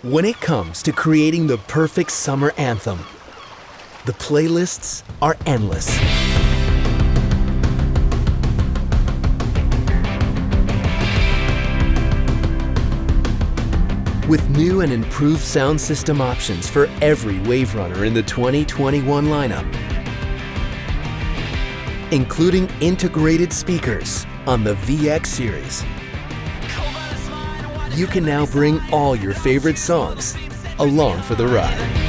When it comes to creating the perfect summer anthem, the playlists are endless. With new and improved sound system options for every WaveRunner in the 2021 lineup, including integrated speakers on the VX series, you can now bring all your favorite songs along for the ride.